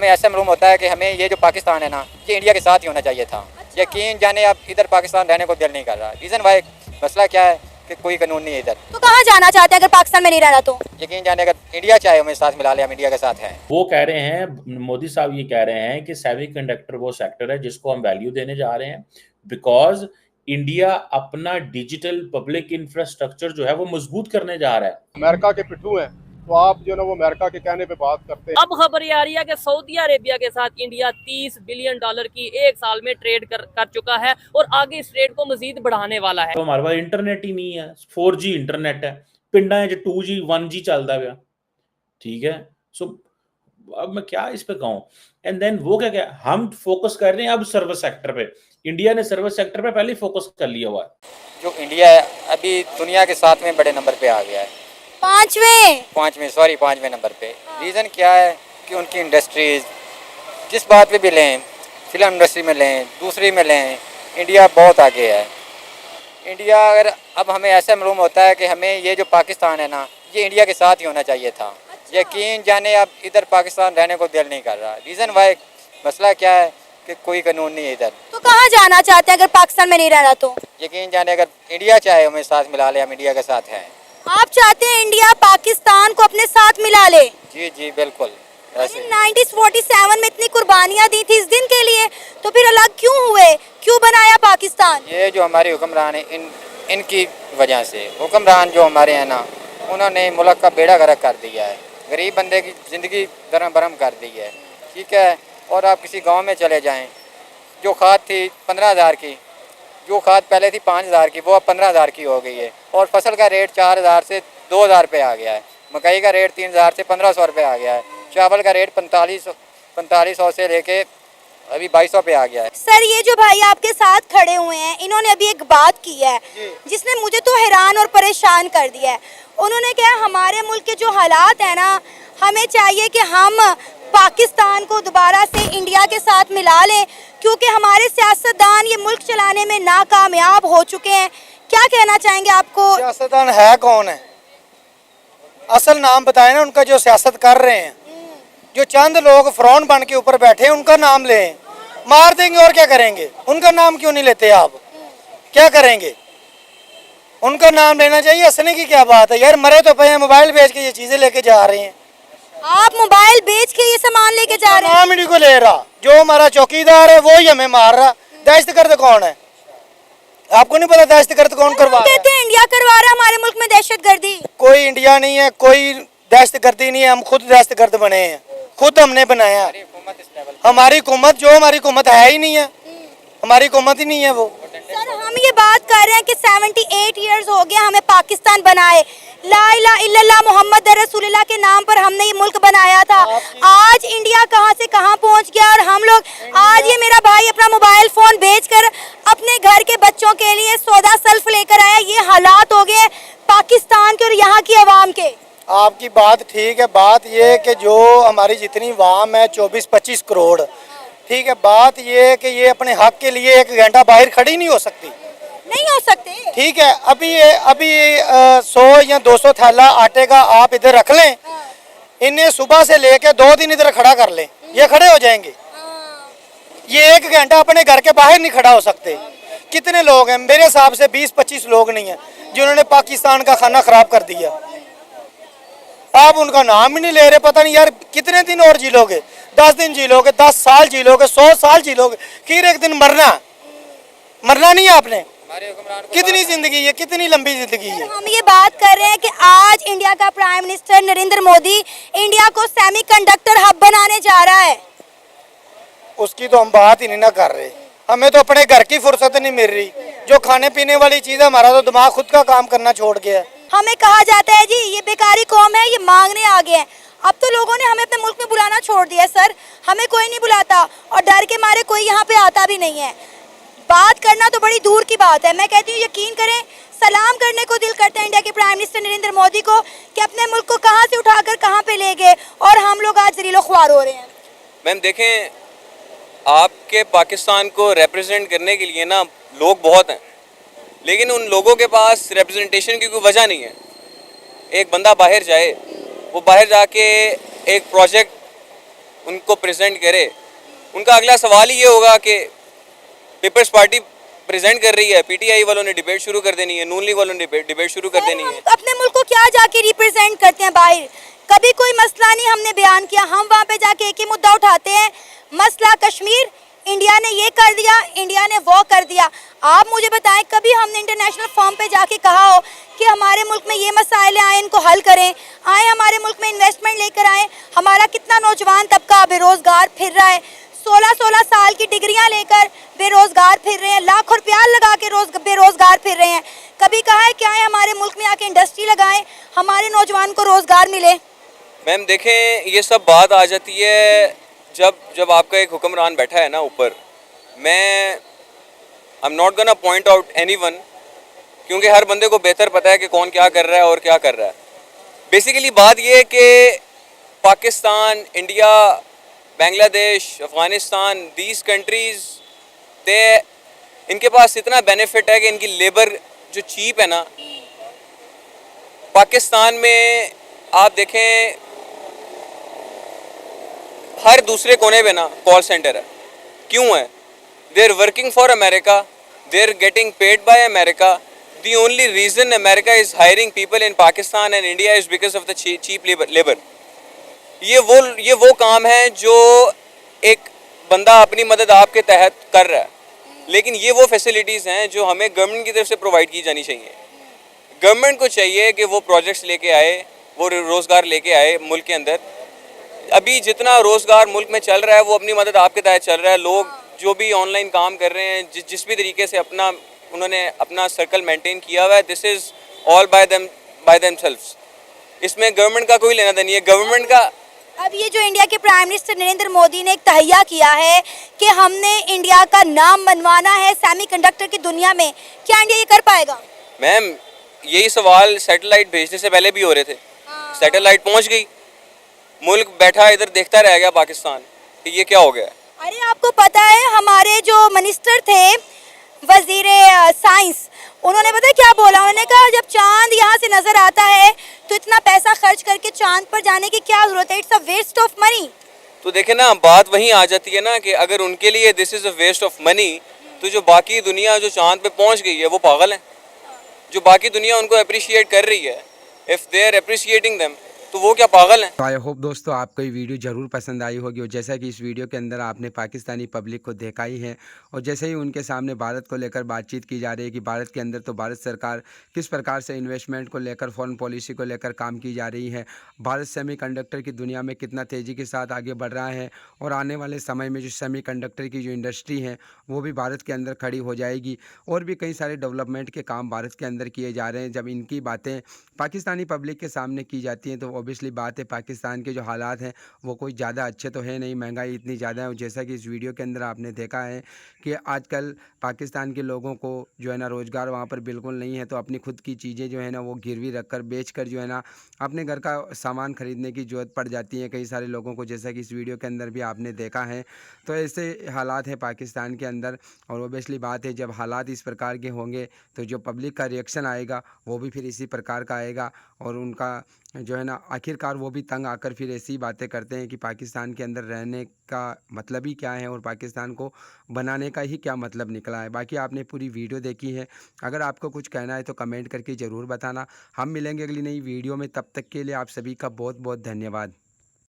हमें ऐसा मालूम होता है कि हमें ये जो पाकिस्तान है ना, ये इंडिया के साथ ही होना चाहिए था। यकीन जाने अब इधर पाकिस्तान रहने को दिल नहीं कर रहा। रीज़न भाई मसला क्या है कि कोई कानून नहीं है इधर। तो कहाँ जाना चाहते हैं अगर पाकिस्तान में नहीं रहना तो? यकीन जाने अगर इंडिया चाहे हमें साथ मिला ले, हम इंडिया के साथ हैं। वो कह रहे हैं, मोदी साहब ये कह रहे हैं कि सेमीकंडक्टर वो सेक्टर है जिसको हम वैल्यू देने जा रहे हैं, बिकॉज इंडिया अपना डिजिटल पब्लिक इंफ्रास्ट्रक्चर जो है वो मजबूत करने जा रहा है। अमेरिका के पिट्ठू हैं, तो आप जो ना वो अमेरिका के कहने पे बात करते हैं। अब खबर ये आ रही है कि सऊदी अरेबिया के साथ इंडिया 30 बिलियन डॉलर की एक साल में ट्रेड कर चुका है और आगे इस ट्रेड को मजीद बढ़ाने वाला है। तो हमारे पास इंटरनेट ही नहीं है, 4G इंटरनेट है, पिंडा 2G 1G चलता गया, ठीक है। सो अब मैं क्या इस पे कहूं। एंड देन वो क्या हम फोकस कर रहे हैं अब सर्विस सेक्टर पे। इंडिया ने सर्विस सेक्टर पे पहले फोकस कर लिया हुआ है। जो इंडिया है अभी दुनिया के 7वें बड़े नंबर पे आ गया है। पाँचवें नंबर पे। रीज़न क्या है कि उनकी इंडस्ट्रीज जिस बात पे भी लें, फिल्म इंडस्ट्री में लें, दूसरी में लें, इंडिया बहुत आगे है। इंडिया अगर अब हमें ऐसा मालूम होता है कि हमें ये जो पाकिस्तान है ना, ये इंडिया के साथ ही होना चाहिए था। यकीन जाने अब इधर पाकिस्तान रहने को दिल नहीं कर रहा। रीज़न भाई मसला क्या है कि कोई कानून नहीं है इधर। तो कहाँ जाना चाहते हैं अगर पाकिस्तान में नहीं रहना तो? यकीन जाने अगर इंडिया चाहे हमें साथ मिला ले, हम इंडिया के साथ हैं। आप चाहते हैं इंडिया पाकिस्तान को अपने साथ मिला ले? जी जी बिल्कुल। ऐसे 1947 में इतनी कुर्बानियां दी थी इस दिन के लिए, तो फिर अलग क्यों हुए? क्यों बनाया पाकिस्तान? ये जो हमारे हुक्मरान है इनकी वजह से, हुक्मरान जो हमारे हैं ना, उन्होंने मुल्क का बेड़ा गर्क कर दिया है, गरीब बंदे की ज़िंदगी दरम बरम कर दी है, ठीक है। और आप किसी गांव में चले जाएं, जो खाद थी 15,000 की, जो खाद पहले थी 5,000 की, वो अब 15,000 की हो गई है। और फसल का रेट 4,000 से 2,000 रुपये आ गया है। मकई का रेट 3,000 से 1,500 रुपये आ गया है। चावल का रेट 4500 से लेके अभी 2,200 पे आ गया है। सर, ये जो भाई आपके साथ खड़े हुए हैं, इन्होंने अभी एक बात की है जिसने मुझे तो हैरान और परेशान कर दिया है। उन्होंने कहा हमारे मुल्क के जो हालात है ना, हमें चाहिए कि हम पाकिस्तान को दोबारा से इंडिया के साथ मिला लें, क्योंकि हमारे सियासतदान ये मुल्क चलाने में नाकामयाब हो चुके हैं। क्या कहना चाहेंगे आपको? सियासतदान है कौन है? असल नाम बताए ना उनका, जो सियासत कर रहे हैं। जो चंद लोग फ्रॉन बन के ऊपर बैठे हैं उनका नाम लें, मार देंगे और क्या करेंगे? उनका नाम क्यों नहीं लेते आप? क्या करेंगे? उनका नाम लेना चाहिए। हंसने की क्या बात है यार, मरे तो पे हैं, मोबाइल बेच के ये चीजें लेके जा रहे हैं। आप मोबाइल बेच के ये सामान लेके जा रहे हैं? नाम ही को ले रहा, जो हमारा चौकीदार है वो ही हमें मार रहा। दहशतगर्द कौन है? आपको नहीं पता दहशतगर्द कौन करवा रहा है? कहते हैं इंडिया करवा रहा है हमारे मुल्क में दहशतगर्दी। कोई इंडिया नहीं है, कोई दहशतगर्दी नहीं है, हम खुद दहशतगर्द बने हैं, खुद हमने बनाया। हमारी हुकूमत जो हमारी हुकूमत है ही नहीं है, हमारी हुकूमत ही नहीं है वो। सर, हम ये बात कर रहे हैं कि 78 ईयर्स हो गया हमें पाकिस्तान बनाए। ला इलाहा इल्लल्लाह मोहम्मद रसूलुल्लाह के नाम पर हमने ये मुल्क बनाया था। आज इंडिया कहां से कहां पहुंच गया और हम लोग आज, ये मेरा भाई अपना मोबाइल फोन बेचकर अपने घर के बच्चों के लिए सौदा सल्फ लेकर आया। ये हालात हो गए पाकिस्तान के और यहाँ की आवाम के। आपकी बात ठीक है। बात ये है कि जो हमारी जितनी वाम है 24-25 करोड़, ठीक है। बात ये है कि ये अपने हक के लिए 1 घंटा बाहर खड़ी नहीं हो सकती, नहीं हो सकते, ठीक है। अभी 100 या 200 थैला आटे का आप इधर रख लें, इन्हें सुबह से लेके 2 दिन इधर खड़ा कर लें, ये खड़े हो जाएंगे। ये 1 घंटा अपने घर के बाहर नहीं खड़ा हो सकते। कितने लोग हैं? मेरे हिसाब से 20-25 लोग नहीं हैं जिन्होंने पाकिस्तान का खाना खराब कर दिया। आप उनका नाम ही नहीं ले रहे। पता नहीं यार कितने दिन और जी लोगे? 10 दिन जी लोगे, 10 साल जी लोगे, 100 साल जी लोगे, फिर एक दिन मरना नहीं है आपने। कितनी जिंदगी है, कितनी लंबी जिंदगी है। हम ये बात कर रहे हैं कि आज इंडिया का prime minister Narendra Modi India को सेमीकंडक्टर हब बनाने जा रहा है। उसकी तो हम बात ही नहीं ना कर रहे। हमें तो अपने घर की फुर्सत नहीं मिल रही। जो खाने पीने वाली चीज है, हमारा तो दिमाग खुद का काम करना छोड़ गया है। हमें कहा जाता है जी ये बेकारी कौम है, ये मांगने आ गए हैं। अब तो लोगों ने हमें अपने मुल्क में बुलाना छोड़ दिया है सर। हमें कोई नहीं बुलाता और डर के मारे कोई यहाँ पे आता भी नहीं है। बात करना तो बड़ी दूर की बात है। मैं कहती हूँ यकीन करें, सलाम करने को दिल करता है इंडिया के प्राइम मिनिस्टर नरेंद्र मोदी को कि अपने मुल्क को कहाँ से उठाकर कहाँ पे ले गए और हम लोग आज जरीलो ख्वार हो रहे हैं। मैम देखें, आपके पाकिस्तान को रिप्रेजेंट करने के लिए ना लोग बहुत हैं, लेकिन उन लोगों के पास रिप्रेजेंटेशन की कोई वजह नहीं है। एक बंदा बाहर जाए, वो बाहर जाके एक प्रोजेक्ट उनको प्रेजेंट करे, उनका अगला सवाल ही ये होगा कि पीपल्स पार्टी प्रेजेंट कर रही है, पीटीआई वालों ने डिबेट शुरू कर देनी है, नून लीग वालों ने डिबेट शुरू कर देनी है। अपने मुल्क को क्या जाके रिप्रेजेंट करते हैं बाहर? कभी कोई मसला नहीं हमने बयान किया, हम वहाँ पे जाके एक ही मुद्दा उठाते हैं, मसला कश्मीर, इंडिया ने ये कर दिया, इंडिया ने वो कर दिया। आप मुझे बताएं कभी हमने इंटरनेशनल फॉर्म पे जाके कहा हो कि हमारे मुल्क में ये मसाइल आए, इनको हल करें, आए हमारे मुल्क में इन्वेस्टमेंट लेकर आए? हमारा कितना नौजवान तबका बेरोजगार फिर रहा है, 16-16 साल की डिग्रियां लेकर बेरोजगार फिर रहे हैं, लाखों रुपया लगा के बेरोजगार फिर रहे हैं। कभी कहा है क्या है हमारे मुल्क में आके इंडस्ट्री लगाएं, हमारे नौजवान को रोजगार मिले? मैम देखें, ये सब बात आ जाती है जब आपका एक हुक्मरान बैठा है ना ऊपर। मैं I am not gonna point out anyone, क्योंकि हर बंदे को बेहतर पता है कि कौन क्या कर रहा है और क्या कर रहा है। बेसिकली बात ये है कि Pakistan, India, Bangladesh, Afghanistan, these countries इनके पास इतना बेनिफिट है कि इनकी लेबर जो चीप है ना, पाकिस्तान में आप देखें हर दूसरे कोने पे ना कॉल सेंटर है। क्यों है? They are working for America, they are getting paid by America. The only reason America is hiring people in Pakistan and India is because of the cheap labour. ये वो काम है जो एक बंदा अपनी मदद आपके तहत कर रहा है, लेकिन ये वो फैसिलिटीज़ हैं जो हमें गवर्नमेंट की तरफ से प्रोवाइड की जानी चाहिए। गवर्नमेंट को चाहिए कि वो प्रोजेक्ट्स लेके आए, वो रोज़गार लेके आए मुल्क के अंदर। अभी जितना रोज़गार मुल्क में चल रहा है वो अपनी मदद आपके तहत चल रहा है। लोग जो भी ऑनलाइन काम कर रहे हैं, जिस भी तरीके से उन्होंने अपना सर्कल मेंटेन किया हुआ है, this is all by themselves. इसमें गवर्नमेंट का कोई लेना देना नहीं है। गवर्नमेंट का अब ये जो इंडिया के प्राइम मिनिस्टर नरेंद्र मोदी ने एक तहैया किया है कि हमने इंडिया का नाम बनवाना है सेमीकंडक्टर की दुनिया में, क्या इंडिया ये कर पाएगा? मैम यही सवाल सैटेलाइट भेजने से पहले भी हो रहे थे। सैटेलाइट पहुंच गई, मुल्क बैठा इधर देखता रह गया पाकिस्तान कि ये क्या हो गया। अरे आपको पता है हमारे जो मिनिस्टर थे, वजीर साइंस, उन्होंने पता है क्या बोला? उन्होंने कहा जब चांद यहाँ से नजर आता है तो इतना पैसा खर्च करके चांद पर जाने की क्या जरूरत है? It's a waste of money. तो देखे ना, बात वहीं आ जाती है ना कि अगर उनके लिए this is a waste of money, तो जो बाकी दुनिया जो चांद पे पहुंच गई है वो पागल है। जो बाकी दुनिया उनको अप्रिशिएट कर रही है, if they are appreciating them, तो वो क्या पागल हैं? तो आई होप दोस्तों आपको ये वीडियो ज़रूर पसंद आई होगी, और जैसा कि इस वीडियो के अंदर आपने पाकिस्तानी पब्लिक को देखा ही है, और जैसे ही उनके सामने भारत को लेकर बातचीत की जा रही है कि भारत के अंदर तो भारत सरकार किस प्रकार से इन्वेस्टमेंट को लेकर, फॉरेन पॉलिसी को लेकर काम की जा रही है, भारत सेमीकंडक्टर की दुनिया में कितना तेज़ी के साथ आगे बढ़ रहा है, और आने वाले समय में जो सेमीकंडक्टर की जो इंडस्ट्री है वो भी भारत के अंदर खड़ी हो जाएगी, और भी कई सारे डेवलपमेंट के काम भारत के अंदर किए जा रहे हैं। जब इनकी बातें पाकिस्तानी पब्लिक के सामने की जाती हैं तो ऑब्वियसली बात है पाकिस्तान के जो हालात हैं वो कोई ज़्यादा अच्छे तो है नहीं, महंगाई इतनी ज़्यादा है। और जैसा कि इस वीडियो के अंदर आपने देखा है कि आजकल पाकिस्तान के लोगों को जो है ना रोज़गार वहाँ पर बिल्कुल नहीं है, तो अपनी खुद की चीज़ें जो है ना वो गिरवी रख कर बेच कर जो है ना अपने घर का सामान ख़रीदने की ज़रूरत पड़ जाती है कई सारे लोगों को, जैसा कि इस वीडियो के अंदर भी आपने देखा है। तो ऐसे हालात हैं पाकिस्तान के अंदर, और ऑब्वियसली बात है जब हालात इस प्रकार के होंगे तो जो पब्लिक का रिएक्शन आएगा वो भी फिर इसी प्रकार का आएगा, और उनका जो है ना आखिरकार वो भी तंग आकर फिर ऐसी बातें करते हैं कि पाकिस्तान के अंदर रहने का मतलब ही क्या है और पाकिस्तान को बनाने का ही क्या मतलब निकला है। बाकी आपने पूरी वीडियो देखी है, अगर आपको कुछ कहना है तो कमेंट करके ज़रूर बताना। हम मिलेंगे अगली नई वीडियो में, तब तक के लिए आप सभी का बहुत बहुत धन्यवाद।